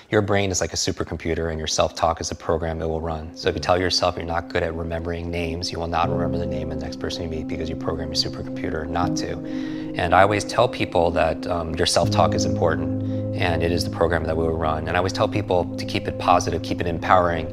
Your brain is like a supercomputer and your self-talk is a program it will run. So if you tell yourself you're not good at remembering names, you will not remember the name of the next person you meet because you program your supercomputer not to. And I always tell people that your self-talk is important and it is the program that we will run. And I always tell people to keep it positive, keep it empowering,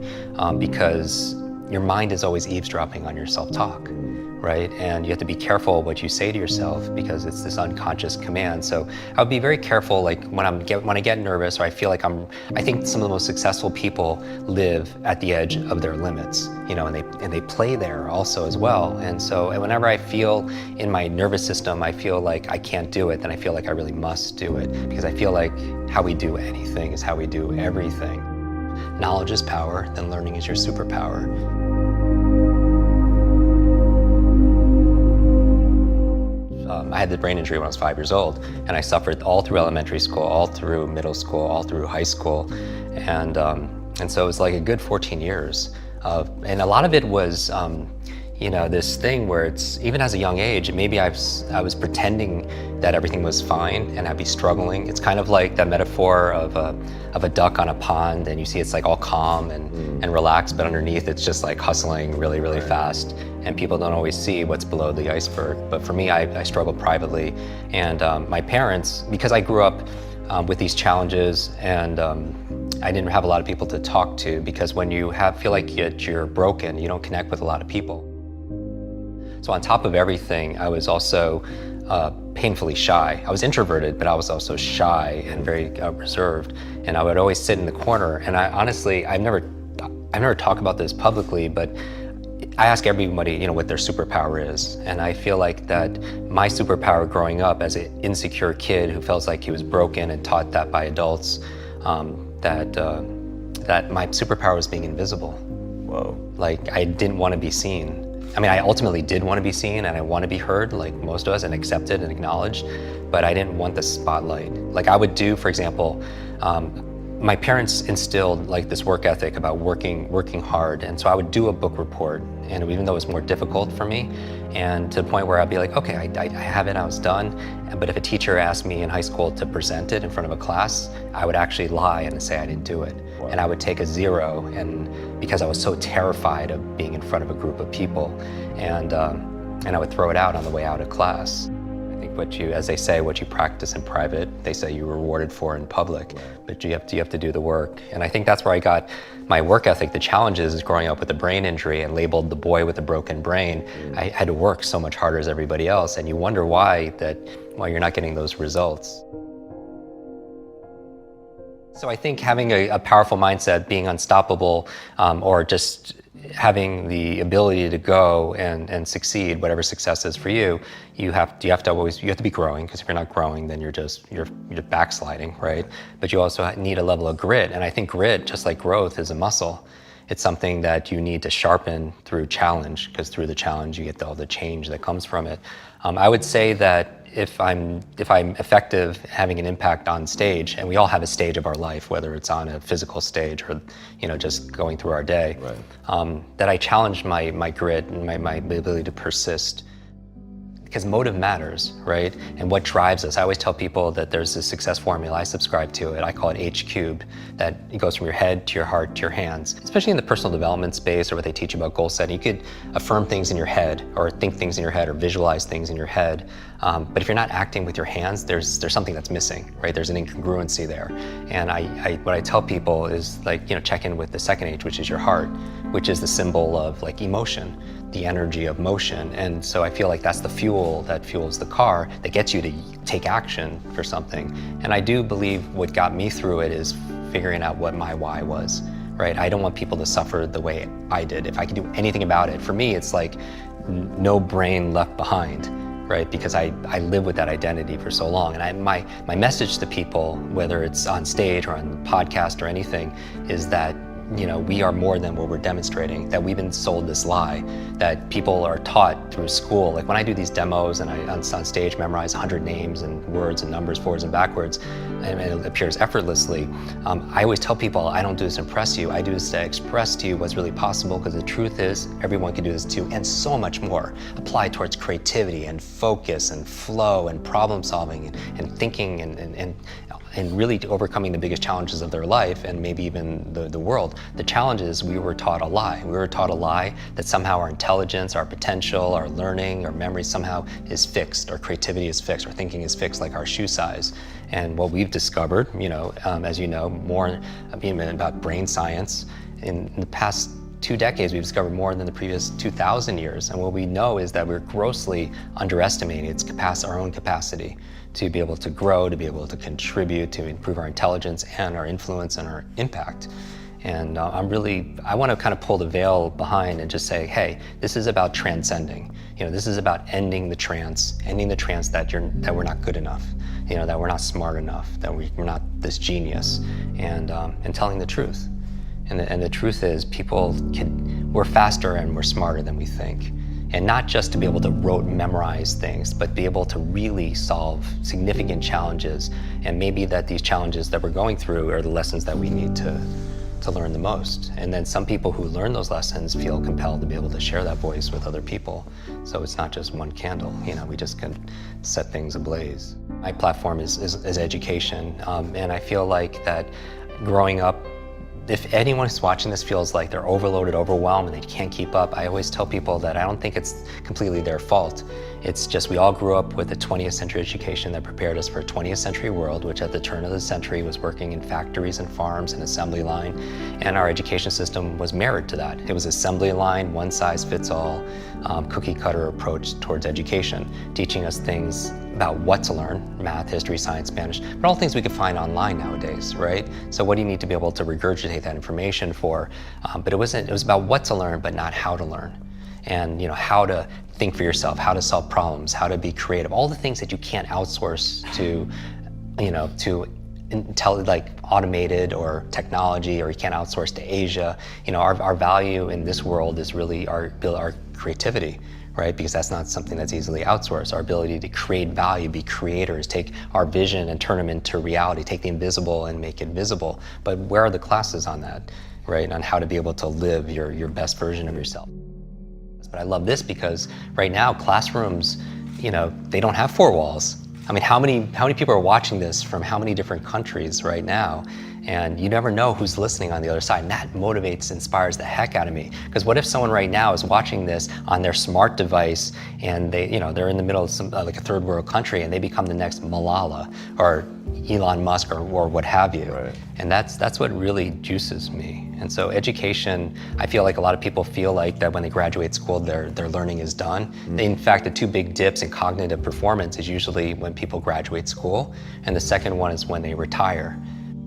because your mind is always eavesdropping on your self-talk, right? And you have to be careful what you say to yourself because it's this unconscious command. So I would be very careful, like when I get nervous or I feel like I think some of the most successful people live at the edge of their limits, you know, and they play there also as well. And so whenever I feel in my nervous system, I feel like I can't do it, then I feel like I really must do it because I feel like how we do anything is how we do everything. Knowledge is power, then learning is your superpower. I had the brain injury when I was 5 years old, and I suffered all through elementary school, all through middle school, all through high school, and so it was like a good 14 years and a lot of it was, you know, this thing where it's, even as a young age, maybe I was pretending that everything was fine and I'd be struggling. It's kind of like that metaphor of a duck on a pond and you see it's like all calm and relaxed, but underneath it's just like hustling really, really fast. And people don't always see what's below the iceberg. But for me, I struggled privately. And my parents, because I grew up with these challenges and I didn't have a lot of people to talk to, because when you feel like you're broken, you don't connect with a lot of people. So on top of everything, I was also painfully shy. I was introverted, but I was also shy and very reserved. And I would always sit in the corner. And honestly, I've never talked about this publicly, but I ask everybody, you know, what their superpower is. And I feel like that my superpower growing up as an insecure kid who felt like he was broken and taught that by adults, that my superpower was being invisible. Whoa. Like I didn't want to be seen. I mean, I ultimately did want to be seen and I want to be heard like most of us and accepted and acknowledged, but I didn't want the spotlight. Like I would do, for example, my parents instilled like this work ethic about working hard. And so I would do a book report, and even though it was more difficult for me, and to the point where I'd be like, okay, I have it, I was done. But if a teacher asked me in high school to present it in front of a class, I would actually lie and say I didn't do it. Wow. And I would take a 0, and because I was so terrified of being in front of a group of people, and I would throw it out on the way out of class. I think as they say, what you practice in private, they say you're rewarded for in public, but you have to do the work. And I think that's where I got my work ethic. The challenges is growing up with a brain injury and labeled the boy with a broken brain. I had to work so much harder as everybody else, and you wonder why you're not getting those results. So I think having a powerful mindset, being unstoppable, or just having the ability to go and succeed, whatever success is for you, you have to be growing, because if you're not growing, then you're backsliding, right? But you also need a level of grit, and I think grit, just like growth, is a muscle. It's something that you need to sharpen through challenge, because through the challenge you get all the change that comes from it. I would say that if I'm effective having an impact on stage, and we all have a stage of our life, whether it's on a physical stage or, you know, just going through our day, right, that I challenge my grit and my ability to persist. Because motive matters, right? And what drives us. I always tell people that there's this success formula. I subscribe to it. I call it HCube, that it goes from your head to your heart to your hands. Especially in the personal development space, or what they teach you about goal setting. You could affirm things in your head, or think things in your head, or visualize things in your head. But if you're not acting with your hands, there's something that's missing, right? There's an incongruency there. And what I tell people is, like, you know, check in with the second H, which is your heart, which is the symbol of like emotion, the energy of motion. And so I feel like that's the fuel that fuels the car, that gets you to take action for something. And I do believe what got me through it is figuring out what my why was, right? I don't want people to suffer the way I did. If I can do anything about it, for me, it's like no brain left behind, right? Because I live with that identity for so long. And my message to people, whether it's on stage or on the podcast or anything, is that, you know, we are more than what we're demonstrating, that we've been sold this lie, that people are taught through school. Like when I do these demos and I on stage memorize 100 names and words and numbers forwards and backwards, and it appears effortlessly, I always tell people, I don't do this to impress you, I do this to express to you what's really possible, because the truth is everyone can do this too, and so much more. Apply towards creativity and focus and flow and problem solving and thinking and and really overcoming the biggest challenges of their life and maybe even the world. The challenge is we were taught a lie. We were taught a lie that somehow our intelligence, our potential, our learning, our memory somehow is fixed, our creativity is fixed, our thinking is fixed like our shoe size. And what we've discovered, as you know, more about brain science, in the past 2 decades, we've discovered more than the previous 2,000 years. And what we know is that we're grossly underestimating our own capacity to be able to grow, to be able to contribute, to improve our intelligence and our influence and our impact. And I want to kind of pull the veil behind and just say, hey, this is about transcending. This is about ending the trance that we're not good enough, that we're not smart enough, that we're not this genius, and telling the truth. And the truth is, we're faster and we're smarter than we think. And not just to be able to memorize things, but be able to really solve significant challenges. And maybe that these challenges that we're going through are the lessons that we need to learn the most. And then some people who learn those lessons feel compelled to be able to share that voice with other people. So it's not just one candle, we just can set things ablaze. My platform is education. And I feel like that growing up, if anyone who's watching this feels like they're overloaded, overwhelmed, and they can't keep up, I always tell people that I don't think it's completely their fault. It's just we all grew up with a 20th century education that prepared us for a 20th century world, which at the turn of the century was working in factories and farms and assembly line. And our education system was mirrored to that. It was assembly line, one size fits all, cookie cutter approach towards education, teaching us things about what to learn, math, history, science, Spanish, but all things we could find online nowadays, right? So what do you need to be able to regurgitate that information for? But it was about what to learn, but not how to learn. And how to think for yourself, how to solve problems, how to be creative, all the things that you can't outsource to like automated or technology, or you can't outsource to Asia. Our value in this world is really our creativity, right? Because that's not something that's easily outsourced. Our ability to create value, be creators, take our vision and turn them into reality, take the invisible and make it visible. But where are the classes on that, right? On how to be able to live your best version of yourself. But I love this because right now classrooms, they don't have 4 walls. I mean, how many people are watching this from how many different countries right now? And you never know who's listening on the other side. And that motivates, inspires the heck out of me. Because what if someone right now is watching this on their smart device and they're in the middle of some like a third world country and they become the next Malala or Elon Musk or what have you. Right. And that's what really juices me. And so education, I feel like a lot of people feel like that when they graduate school, their learning is done. Mm. In fact, the 2 big dips in cognitive performance is usually when people graduate school, and the second one is when they retire.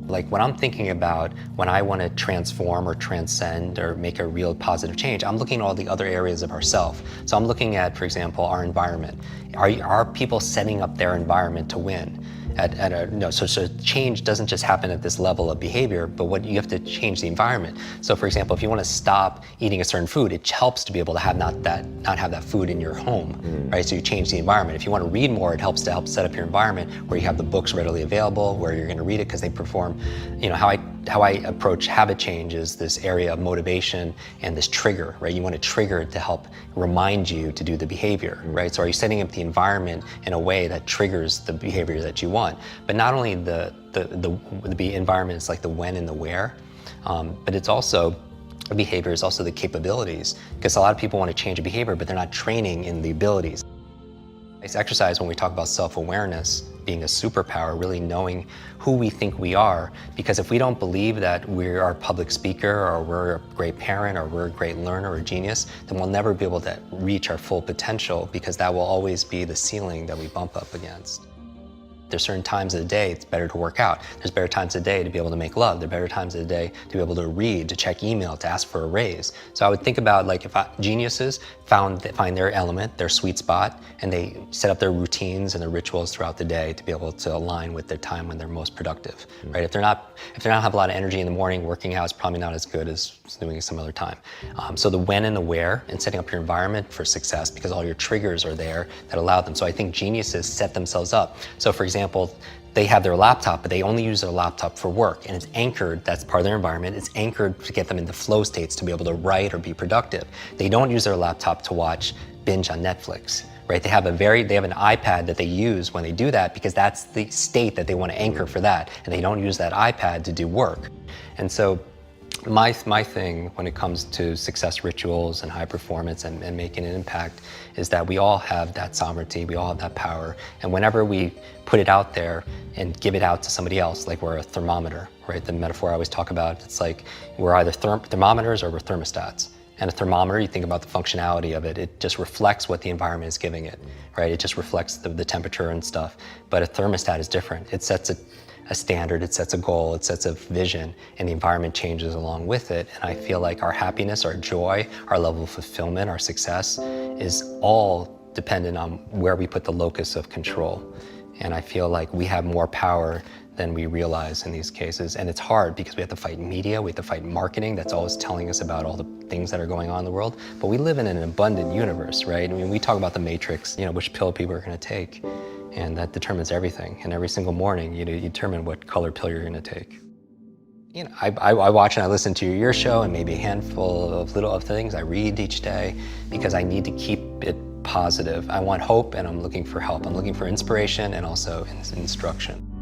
Like when I'm thinking about when I want to transform or transcend or make a real positive change, I'm looking at all the other areas of ourself. So I'm looking at, for example, our environment. Are people setting up their environment to win? So change doesn't just happen at this level of behavior, but what you have to change the environment. So for example, if you want to stop eating a certain food, it helps to be able to have not have that food in your home, right? So you change the environment. If you want to read more, it helps to help set up your environment where you have the books readily available, where you're going to read it because they perform. How I approach habit change is this area of motivation and this trigger, right? You want to trigger it to help remind you to do the behavior, right? So are you setting up the environment in a way that triggers the behavior that you want? But not only the environment is like the when and the where, but it's also the behavior is also the capabilities, because a lot of people want to change a behavior, but they're not training in the abilities. It's exercise when we talk about self-awareness being a superpower, really knowing who we think we are, because if we don't believe that we're a public speaker or we're a great parent or we're a great learner or genius, then we'll never be able to reach our full potential, because that will always be the ceiling that we bump up against. There's certain times of the day it's better to work out. There's better times of the day to be able to make love. There are better times of the day to be able to read, to check email, to ask for a raise. So I would think about like if geniuses find their element, their sweet spot, and they set up their routines and their rituals throughout the day to be able to align with their time when they're most productive, right? If they not have a lot of energy in the morning, working out is probably not as good as doing it some other time. So the when and the where, and setting up your environment for success, because all your triggers are there that allow them. So I think geniuses set themselves up. So for example, they have their laptop, but they only use their laptop for work, and it's anchored, that's part of their environment, it's anchored to get them into flow states to be able to write or be productive. They don't use their laptop to binge on Netflix, right? They have an iPad that they use when they do that because that's the state that they want to anchor for that, and they don't use that iPad to do work. And so my thing when it comes to success rituals and high performance and making an impact is that we all have that sovereignty, we all have that power. And whenever we put it out there and give it out to somebody else, like we're a thermometer, right? The metaphor I always talk about, it's like we're either thermometers or we're thermostats. And a thermometer, you think about the functionality of it, it just reflects what the environment is giving it, right? It just reflects the temperature and stuff. But a thermostat is different. It sets a standard, it sets a goal, it sets a vision, and the environment changes along with it. And I feel like our happiness, our joy, our level of fulfillment, our success is all dependent on where we put the locus of control. And I feel like we have more power than we realize in these cases. And it's hard because we have to fight media, we have to fight marketing that's always telling us about all the things that are going on in the world. But we live in an abundant universe, right? I mean, we talk about the matrix, which pill people are gonna take. And that determines everything. And every single morning, you determine what color pill you're gonna take. I watch and I listen to your show and maybe a handful of things I read each day because I need to keep it positive. I want hope and I'm looking for help. I'm looking for inspiration and also instruction.